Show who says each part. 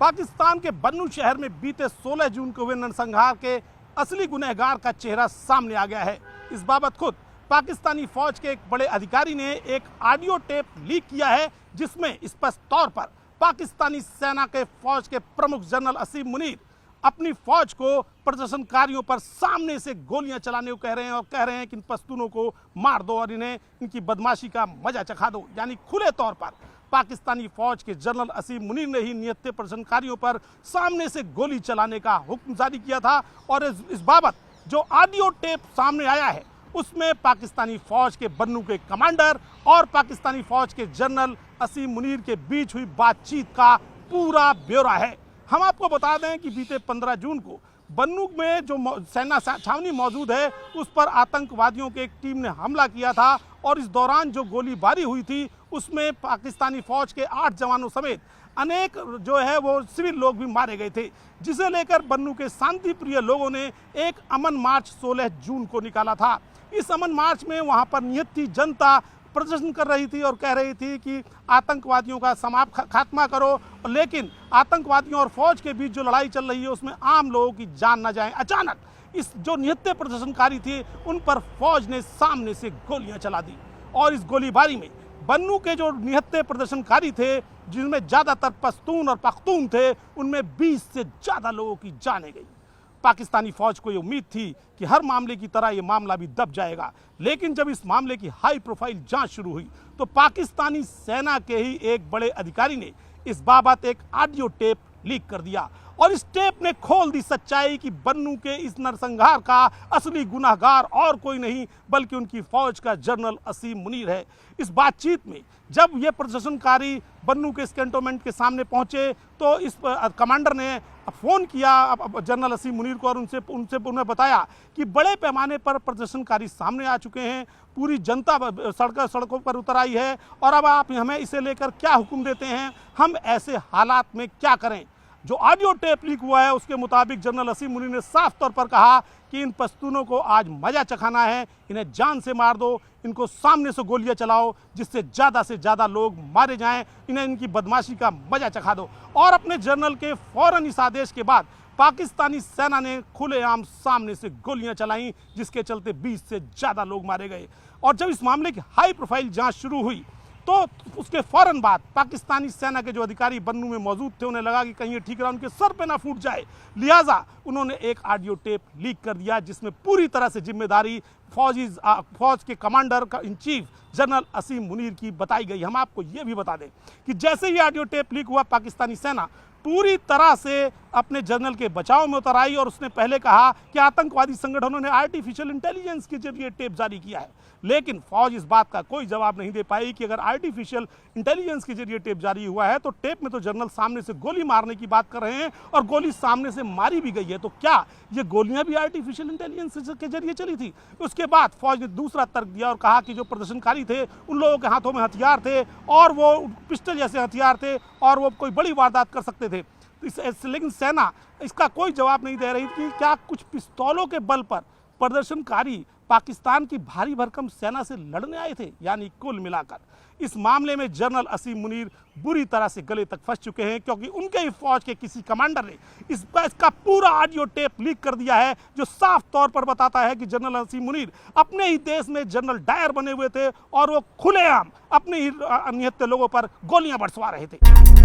Speaker 1: पाकिस्तान के बन्नू शहर में बीते 16 जून को हुए नरसंहार के असली गुनहगार का चेहरा सामने आ गया है। इस बाबत खुद पाकिस्तानी फौज के एक बड़े अधिकारी ने एक ऑडियो टेप लीक किया है, जिसमें स्पष्ट तौर पर पाकिस्तानी सेना के फौज के प्रमुख जनरल असीम मुनीर अपनी फौज को प्रदर्शनकारियों पर सामने से गोलियां चलाने को कह रहे हैं और कह रहे हैं कि इन पश्तूनों को मार दो और इन्हें इनकी बदमाशी का मजा चखा दो। यानी खुले तौर पर पाकिस्तानी फौज के जनरल असीम मुनीर ने ही निहत्थे प्रदर्शनकारियों पर सामने से गोली चलाने का हुक्म जारी किया था। और इस बाबत जो ऑडियो टेप सामने आया है उसमें पाकिस्तानी फौज के बन्नू के कमांडर और पाकिस्तानी फौज के जनरल असीम मुनीर के बीच हुई बातचीत का पूरा ब्यौरा है। हम आपको बता दें कि बीते 15 जून को बन्नू में जो सेना छावनी मौजूद है उस पर आतंकवादियों की एक टीम ने हमला किया था और इस दौरान जो गोलीबारी हुई थी उसमें पाकिस्तानी फौज के 8 जवानों समेत अनेक जो है वो सिविल लोग भी मारे गए थे, जिसे लेकर बन्नू के शांति प्रिय लोगों ने एक अमन मार्च 16 जून को निकाला था। इस अमन मार्च में वहां पर निहत्थी जनता प्रदर्शन कर रही थी और कह रही थी कि आतंकवादियों का खात्मा करो, लेकिन आतंकवादियों और फौज के बीच जो लड़ाई चल रही है उसमें आम लोगों की जान न जाए। अचानक इस जो निहत्थे प्रदर्शनकारी थे उन पर फौज ने सामने से गोलियां चला दी और इस गोलीबारी में बन्नू के जो निहत्थे प्रदर्शनकारी थे, जिनमें ज़्यादातर पश्तून और पख्तून थे, उनमें 20 से ज़्यादा लोगों की जानें गई। पाकिस्तानी फौज को ये उम्मीद थी कि हर मामले की तरह ये मामला भी दब जाएगा, लेकिन जब इस मामले की हाई प्रोफाइल जांच शुरू हुई तो पाकिस्तानी सेना के ही एक बड़े अधिकारी ने इस बाबत एक ऑडियो टेप लीक कर दिया और इस टेप ने खोल दी सच्चाई कि बन्नू के इस नरसंहार का असली गुनहगार और कोई नहीं बल्कि उनकी फौज का जनरल असीम मुनीर है। इस बातचीत में जब ये प्रदर्शनकारी बन्नू के इस कैंटोनमेंट के सामने पहुंचे तो इस कमांडर ने फ़ोन किया जनरल असीम मुनीर को और उन्हें बताया कि बड़े पैमाने पर प्रदर्शनकारी सामने आ चुके हैं, पूरी जनता सड़कों पर उतर आई है और अब आप हमें इसे लेकर क्या हुक्म देते हैं, हम ऐसे हालात में क्या करें। जो ऑडियो टेप लीक हुआ है उसके मुताबिक जनरल असीम मुनीर ने साफ तौर पर कहा कि इन पश्तूनों को आज मजा चखाना है, इन्हें जान से मार दो, इनको सामने से गोलियां चलाओ जिससे ज़्यादा लोग मारे जाएं, इन्हें इनकी बदमाशी का मजा चखा दो। और अपने जनरल के फौरन इस आदेश के बाद पाकिस्तानी सेना ने खुलेआम सामने से गोलियां चलाई, जिसके चलते 20 से ज़्यादा लोग मारे गए। और जब इस मामले की हाई प्रोफाइल जाँच शुरू हुई तो उसके फौरन बाद पाकिस्तानी सेना के जो अधिकारी बन्नू में मौजूद थे उन्हें लगा कि कहीं ये ठीक रहा उनके सर पे ना फूट जाए, लिहाजा उन्होंने एक ऑडियो टेप लीक कर दिया जिसमें पूरी तरह से जिम्मेदारी फौज के कमांडर का इन चीफ जनरल असीम मुनीर की बताई गई। हम आपको ये भी बता दें कि जैसे ही ऑडियो टेप लीक हुआ पाकिस्तानी सेना पूरी तरह से अपने जनरल के बचाव में उतर आई और उसने पहले कहा कि आतंकवादी संगठनों ने आर्टिफिशियल इंटेलिजेंस के जरिए टेप जारी किया है, लेकिन फौज इस बात का कोई जवाब नहीं दे पाई कि अगर आर्टिफिशियल इंटेलिजेंस के जरिए टेप जारी हुआ है तो टेप में तो जनरल सामने से गोली मारने की बात कर रहे हैं और गोली सामने से मारी भी गई है, तो क्या ये गोलियां भी आर्टिफिशियल इंटेलिजेंस के जरिए चली थी। उसके बाद फौज ने दूसरा तर्क दिया और कहा कि जो प्रदर्शनकारी थे उन लोगों के हाथों में हथियार थे और वो पिस्टल जैसे हथियार थे और वो कोई बड़ी वारदात कर सकते थे। लेकिन सेना इसका कोई जवाब नहीं दे रही कि क्या कुछ पिस्तौलों के बल पर प्रदर्शनकारी पाकिस्तान की भारी भरकम सेना से लड़ने आए थे। यानी कुल मिलाकर इस मामले में जनरल असीम मुनीर बुरी तरह से गले तक फंस चुके हैं, क्योंकि उनके ही फौज के किसी कमांडर ने इसका पूरा ऑडियो टेप लीक कर दिया है जो साफ तौर पर बताता है कि जनरल असीम मुनीर अपने ही देश में जनरल डायर बने हुए थे और वो खुलेआम अपने ही निहत्थे लोगों पर गोलियां बरसवा रहे थे।